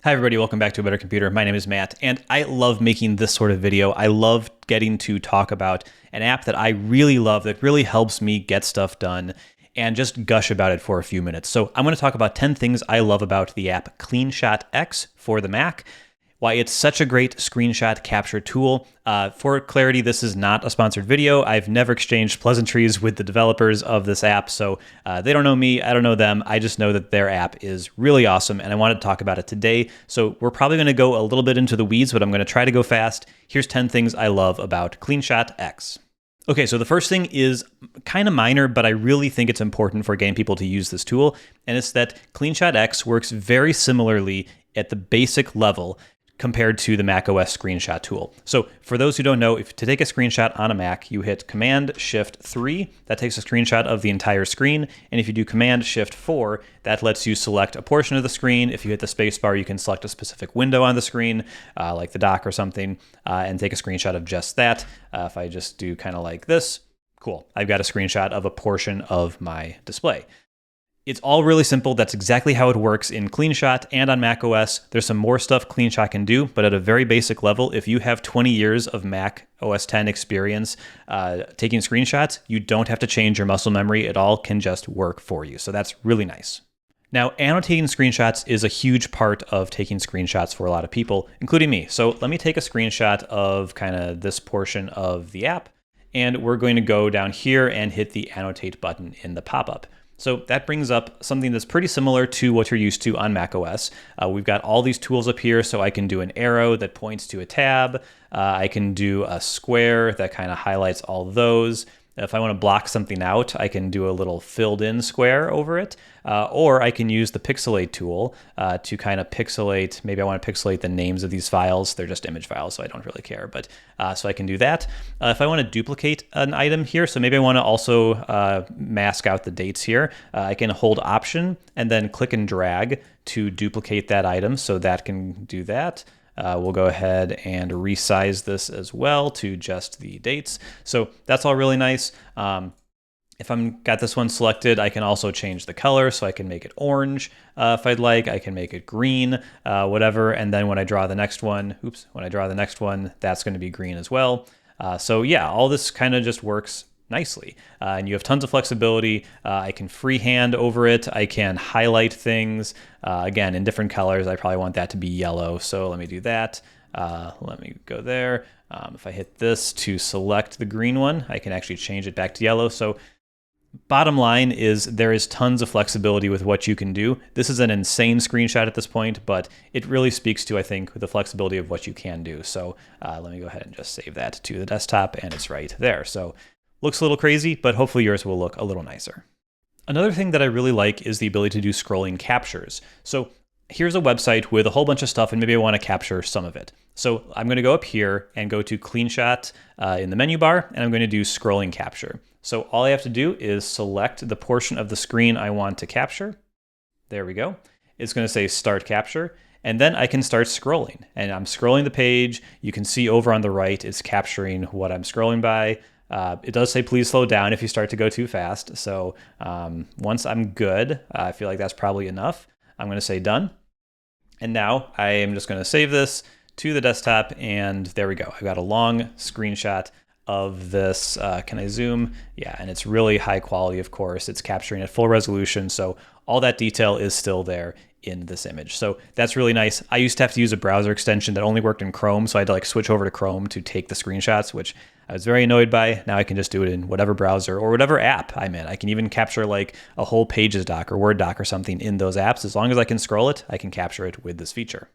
Hi everybody, welcome back to A Better Computer. My name is Matt, and I love making this sort of video. I love getting to talk about an app that I really love, that really helps me get stuff done, and just gush about it for a few minutes. So I'm going to talk about 10 things I love about the app CleanShot X for the Mac, why it's such a great screenshot capture tool. For clarity, this is not a sponsored video. I've never exchanged pleasantries with the developers of this app, so they don't know me, I don't know them. I just know that their app is really awesome, and I wanted to talk about it today. So we're probably going to go a little bit into the weeds, but I'm going to try to go fast. Here's 10 things I love about CleanShot X. Okay, so the first thing is kind of minor, but I really think it's important for getting people to use this tool, and it's that CleanShot X works very similarly at the basic level compared to the macOS screenshot tool. So for those who don't know, if to take a screenshot on a Mac, you hit Command-Shift-3, that takes a screenshot of the entire screen, and if you do Command-Shift-4, that lets you select a portion of the screen. If you hit the spacebar, you can select a specific window on the screen, like the dock or something, and take a screenshot of just that. If I just do kind of like this, cool, I've got a screenshot of a portion of my display. It's all really simple. That's exactly how it works in CleanShot and on macOS. There's some more stuff CleanShot can do, but at a very basic level, if you have 20 years of Mac OS X experience taking screenshots, you don't have to change your muscle memory. It all can just work for you. So that's really nice. Now, annotating screenshots is a huge part of taking screenshots for a lot of people, including me. So let me take a screenshot of kind of this portion of the app, and we're going to go down here and hit the Annotate button in the pop-up. So that brings up something that's pretty similar to what you're used to on macOS. We've got all these tools up here, so I can do an arrow that points to a tab. I can do a square that kind of highlights all those. If I want to block something out, I can do a little filled in square over it, or I can use the pixelate tool to kind of pixelate. Maybe I want to pixelate the names of these files. They're just image files, so I don't really care, but so I can do that. If I want to duplicate an item here, so maybe I want to also mask out the dates here, I can hold Option and then click and drag to duplicate that item, so that can do that. We'll go ahead and resize this as well to just the dates. So that's all really nice. If I'm got this one selected, I can also change the color, so I can make it orange if I'd like. I can make it green, whatever. And then when I draw the next one, that's going to be green as well. So yeah, all this kind of just works nicely. And you have tons of flexibility. I can freehand over it. I can highlight things. Again, in different colors. I probably want that to be yellow. So let me do that. Let me go there. If I hit this to select the green one, I can actually change it back to yellow. So bottom line is there is tons of flexibility with what you can do. This is an insane screenshot at this point, but it really speaks to, I think, the flexibility of what you can do. So let me go ahead and just save that to the desktop, and it's right there. So looks a little crazy, but hopefully yours will look a little nicer. Another thing that I really like is the ability to do scrolling captures. So here's a website with a whole bunch of stuff, and maybe I want to capture some of it. So I'm going to go up here and go to CleanShot in the menu bar, and I'm going to do scrolling capture. So all I have to do is select the portion of the screen I want to capture. There we go. It's going to say Start Capture, and then I can start scrolling. And I'm scrolling the page. You can see over on the right, it's capturing what I'm scrolling by. It does say please slow down if you start to go too fast. So once I'm good, I feel like that's probably enough. I'm going to say done. And now I am just going to save this to the desktop, and there we go. I've got a long screenshot of this. Can I zoom? Yeah, and it's really high quality, of course. It's capturing at full resolution, so all that detail is still there in this image. So that's really nice. I used to have to use a browser extension that only worked in Chrome, so I had to like switch over to Chrome to take the screenshots, which I was very annoyed by. Now I can just do it in whatever browser or whatever app I'm in. I can even capture like a whole Pages doc or Word doc or something in those apps. As long as I can scroll it, I can capture it with this feature.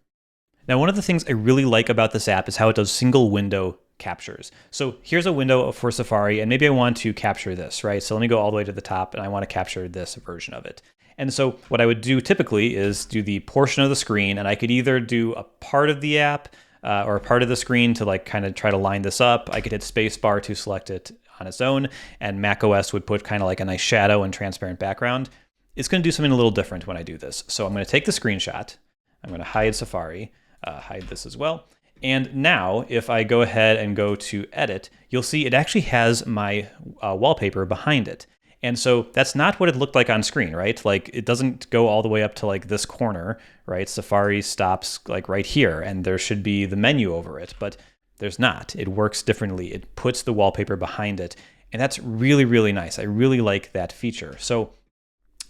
Now, one of the things I really like about this app is how it does single window captures. So here's a window for Safari, and maybe I want to capture this, right? So let me go all the way to the top, and I want to capture this version of it. And so what I would do typically is do the portion of the screen, and I could either do a part of the app or a part of the screen to like kind of try to line this up. I could hit spacebar to select it on its own, and macOS would put kind of like a nice shadow and transparent background. It's going to do something a little different when I do this. So I'm going to take the screenshot. I'm going to hide Safari, hide this as well. And now if I go ahead and go to edit, you'll see it actually has my wallpaper behind it. And so that's not what it looked like on screen, right? Like it doesn't go all the way up to like this corner, right? Safari stops like right here and there should be the menu over it, but there's not. It works differently. It puts the wallpaper behind it. And that's really, really nice. I really like that feature. So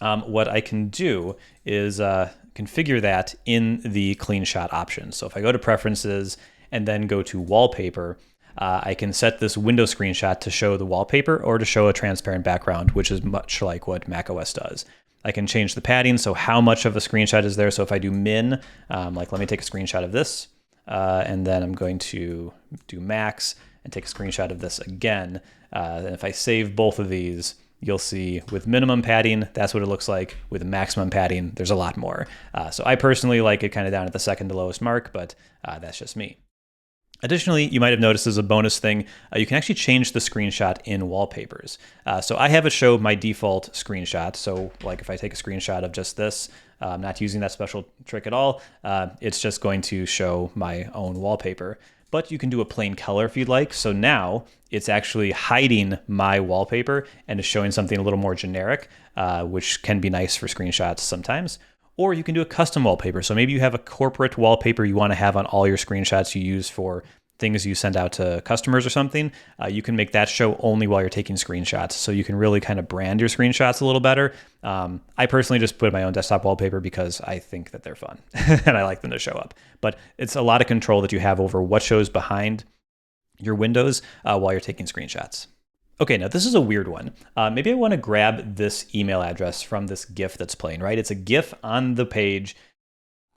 what I can do is configure that in the CleanShot options. So if I go to Preferences and then go to Wallpaper, I can set this window screenshot to show the wallpaper or to show a transparent background, which is much like what macOS does. I can change the padding, so how much of a screenshot is there. So if I do min, like let me take a screenshot of this, and then I'm going to do max and take a screenshot of this again. And if I save both of these, you'll see with minimum padding, that's what it looks like. With maximum padding, there's a lot more. So I personally like it kind of down at the second to lowest mark, but that's just me. Additionally, you might have noticed as a bonus thing, you can actually change the screenshot in wallpapers. So I have it show my default screenshot. So like if I take a screenshot of just this, I'm not using that special trick at all. It's just going to show my own wallpaper. But you can do a plain color if you'd like. So now it's actually hiding my wallpaper and is showing something a little more generic, which can be nice for screenshots sometimes. Or you can do a custom wallpaper. So maybe you have a corporate wallpaper you want to have on all your screenshots you use for things you send out to customers or something. You can make that show only while you're taking screenshots. So you can really kind of brand your screenshots a little better. I personally just put my own desktop wallpaper because I think that they're fun and I like them to show up. But it's a lot of control that you have over what shows behind your windows while you're taking screenshots. Okay, now this is a weird one. Maybe I want to grab this email address from this GIF that's playing, right? It's a GIF on the page.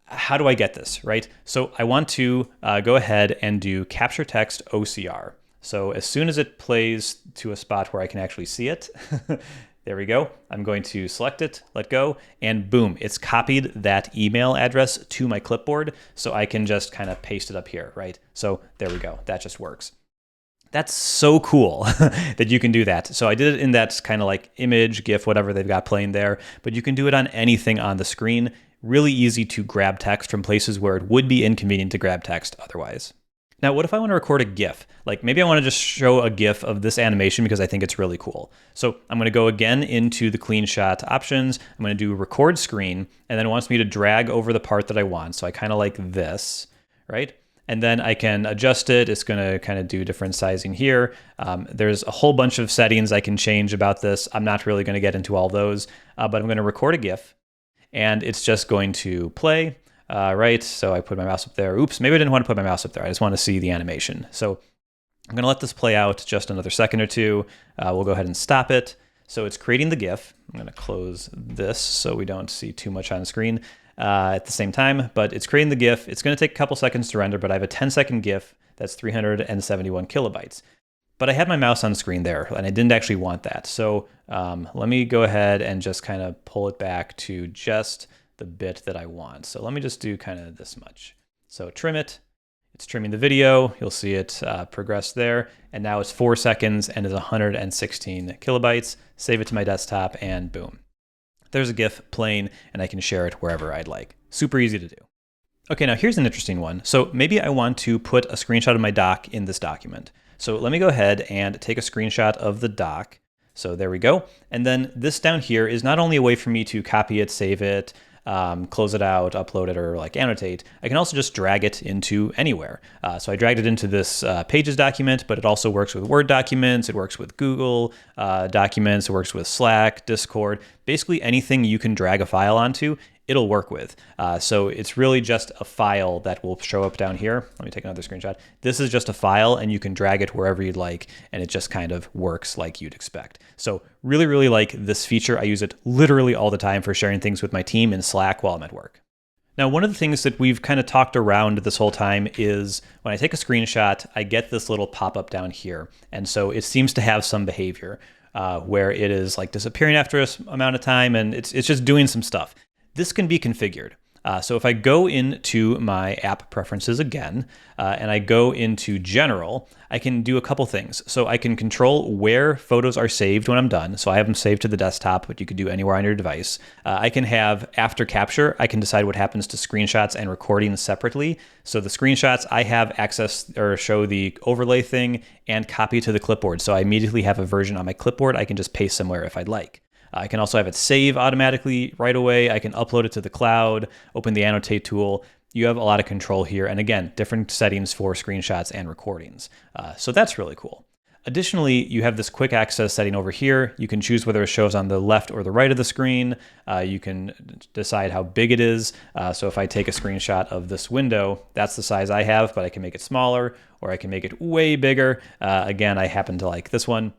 How do I get this, right? So I want to go ahead and do capture text OCR. So as soon as it plays to a spot where I can actually see it, there we go. I'm going to select it, let go, and boom, it's copied that email address to my clipboard. So I can just kind of paste it up here, right? So there we go, that just works. That's so cool that you can do that. So I did it in that kind of like image, GIF, whatever they've got playing there, but you can do it on anything on the screen. Really easy to grab text from places where it would be inconvenient to grab text otherwise. Now, what if I want to record a GIF? Like maybe I want to just show a GIF of this animation because I think it's really cool. So I'm going to go again into the CleanShot options. I'm going to do record screen, and then it wants me to drag over the part that I want. So I kind of like this, right? And then I can adjust it. It's going to kind of do different sizing here. There's a whole bunch of settings I can change about this. I'm not really going to get into all those, but I'm going to record a GIF and it's just going to play, right? So I put my mouse up there. Oops, maybe I didn't want to put my mouse up there. I just want to see the animation. So I'm going to let this play out just another second or two. We'll go ahead and stop it. So it's creating the GIF. I'm going to close this so we don't see too much on screen at the same time, but it's creating the GIF. It's going to take a couple seconds to render, but I have a 10-second GIF that's 371 kilobytes. But I had my mouse on screen there, and I didn't actually want that. So let me go ahead and just kind of pull it back to just the bit that I want. So let me just do kind of this much. So trim it. It's trimming the video. You'll see it progress there. And now it's 4 seconds and is 116 kilobytes. Save it to my desktop, and boom. There's a GIF playing, and I can share it wherever I'd like. Super easy to do. Okay, now here's an interesting one. So maybe I want to put a screenshot of my doc in this document. So let me go ahead and take a screenshot of the doc. So there we go. And then this down here is not only a way for me to copy it, save it, close it out, upload it, or like annotate. I can also just drag it into anywhere. So I dragged it into this Pages document, but it also works with Word documents. It works with Google documents. It works with Slack, Discord. Basically anything you can drag a file onto, it'll work with. So it's really just a file that will show up down here. Let me take another screenshot. This is just a file and you can drag it wherever you'd like, and it just kind of works like you'd expect. So really, really like this feature. I use it literally all the time for sharing things with my team in Slack while I'm at work. Now, one of the things that we've kind of talked around this whole time is when I take a screenshot, I get this little pop-up down here. And so it seems to have some behavior where it is like disappearing after an amount of time, and it's just doing some stuff. This can be configured. So if I go into my app preferences again, and I go into general, I can do a couple things. So I can control where photos are saved when I'm done. So I have them saved to the desktop, but you could do anywhere on your device. I can have after capture, I can decide what happens to screenshots and recordings separately. So the screenshots, I have access or show the overlay thing and copy to the clipboard. So I immediately have a version on my clipboard I can just paste somewhere if I'd like. I can also have it save automatically right away. I can upload it to the cloud, open the Annotate tool. You have a lot of control here. And again, different settings for screenshots and recordings. So that's really cool. Additionally, you have this quick access setting over here. You can choose whether it shows on the left or the right of the screen. You can decide how big it is. So if I take a screenshot of this window, that's the size I have, but I can make it smaller or I can make it way bigger. Again, I happen to like this one.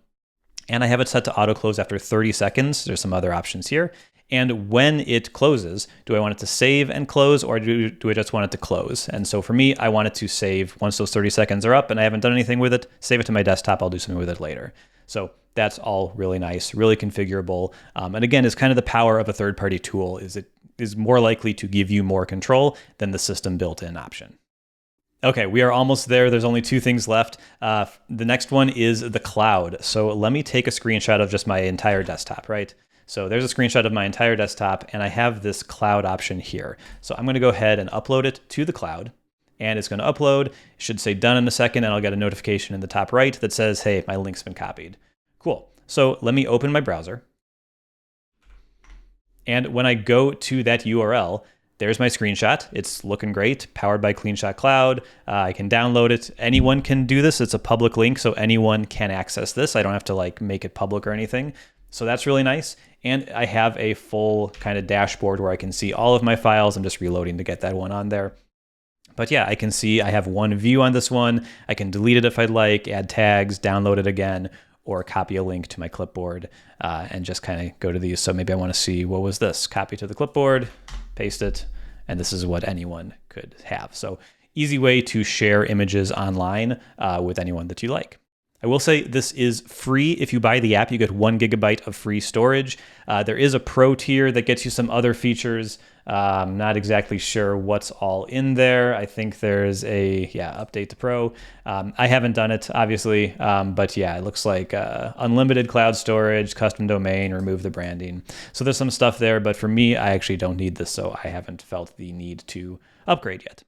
And I have it set to auto close after 30 seconds. There's some other options here. And when it closes, do I want it to save and close, or do I just want it to close? And so for me, I want it to save once those 30 seconds are up and I haven't done anything with it, save it to my desktop. I'll do something with it later. So that's all really nice, really configurable. And again, it's kind of the power of a third-party tool is it is more likely to give you more control than the system built-in option. Okay, we are almost there. There's only two things left. The next one is the cloud. So let me take a screenshot of just my entire desktop, right? So there's a screenshot of my entire desktop and I have this cloud option here. So I'm gonna go ahead and upload it to the cloud and it's gonna upload. It should say done in a second and I'll get a notification in the top right that says, hey, my link's been copied. Cool. So let me open my browser. And when I go to that URL, there's my screenshot. It's looking great, powered by CleanShot Cloud. I can download it. Anyone can do this. It's a public link, so anyone can access this. I don't have to like make it public or anything. So that's really nice. And I have a full kind of dashboard where I can see all of my files. I'm just reloading to get that one on there. But yeah, I can see I have one view on this one. I can delete it if I'd like, add tags, download it again, or copy a link to my clipboard and just kind of go to these. So maybe I want to see, what was this? Copy to the clipboard, paste it, and this is what anyone could have. So easy way to share images online with anyone that you like. I will say this is free. If you buy the app, you get 1 GB of free storage. There is a pro tier that gets you some other features. I'm not exactly sure what's all in there. I think there's a, update to pro. I haven't done it, obviously, but yeah, it looks like unlimited cloud storage, custom domain, remove the branding. So there's some stuff there, but for me, I actually don't need this, so I haven't felt the need to upgrade yet.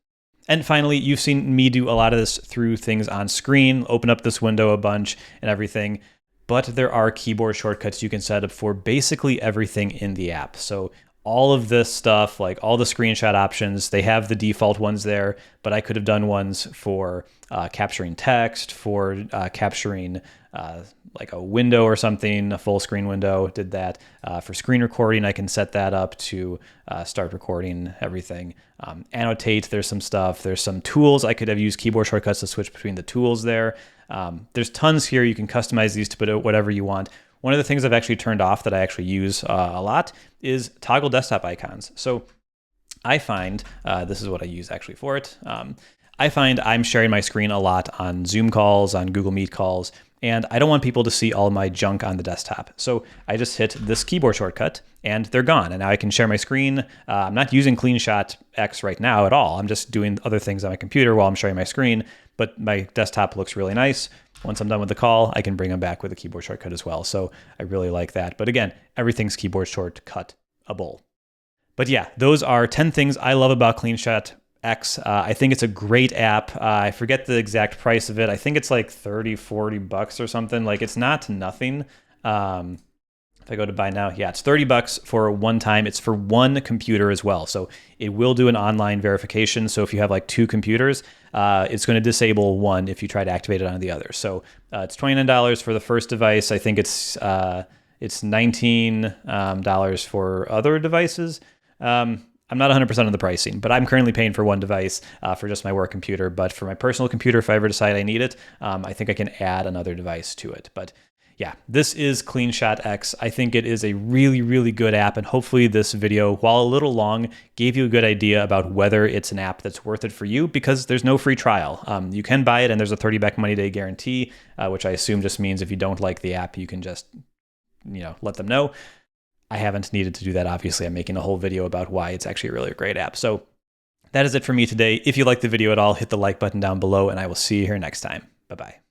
And finally, you've seen me do a lot of this through things on screen, open up this window a bunch and everything, but there are keyboard shortcuts you can set up for basically everything in the app. So all of this stuff, like all the screenshot options, they have the default ones there, but I could have done ones for capturing text, for capturing like a window or something, a full screen window, did that. For screen recording, I can set that up to start recording everything. Annotate, there's some stuff. There's some tools. I could have used keyboard shortcuts to switch between the tools there. There's tons here. You can customize these to put out whatever you want. One of the things I've actually turned off that I actually use a lot is toggle desktop icons. So I find, this is what I use actually for it. I find I'm sharing my screen a lot on Zoom calls, on Google Meet calls, and I don't want people to see all my junk on the desktop. So I just hit this keyboard shortcut and they're gone. And now I can share my screen. I'm not using CleanShot X right now at all. I'm just doing other things on my computer while I'm sharing my screen, but my desktop looks really nice. Once I'm done with the call, I can bring them back with a keyboard shortcut as well. So I really like that. But again, everything's keyboard shortcut-able. But yeah, those are 10 things I love about CleanShot X. I think it's a great app. I forget the exact price of it. I think it's like 30, 40 bucks or something. Like it's not nothing. If I go to buy now, yeah, it's 30 bucks for one time. It's for one computer as well. So it will do an online verification. So if you have like 2 computers, it's going to disable one if you try to activate it on the other. So it's $29 for the first device. I think it's $19 for other devices. I'm not 100% on the pricing, but I'm currently paying for one device for just my work computer. But for my personal computer, if I ever decide I need it, I think I can add another device to it. But yeah, this is CleanShot X. I think it is a really, really good app. And hopefully this video, while a little long, gave you a good idea about whether it's an app that's worth it for you, because there's no free trial. You can buy it and there's a 30-back money day guarantee, which I assume just means if you don't like the app, you can just, let them know. I haven't needed to do that. Obviously, I'm making a whole video about why it's actually really a great app. So that is it for me today. If you liked the video at all, hit the like button down below, and I will see you here next time. Bye-bye.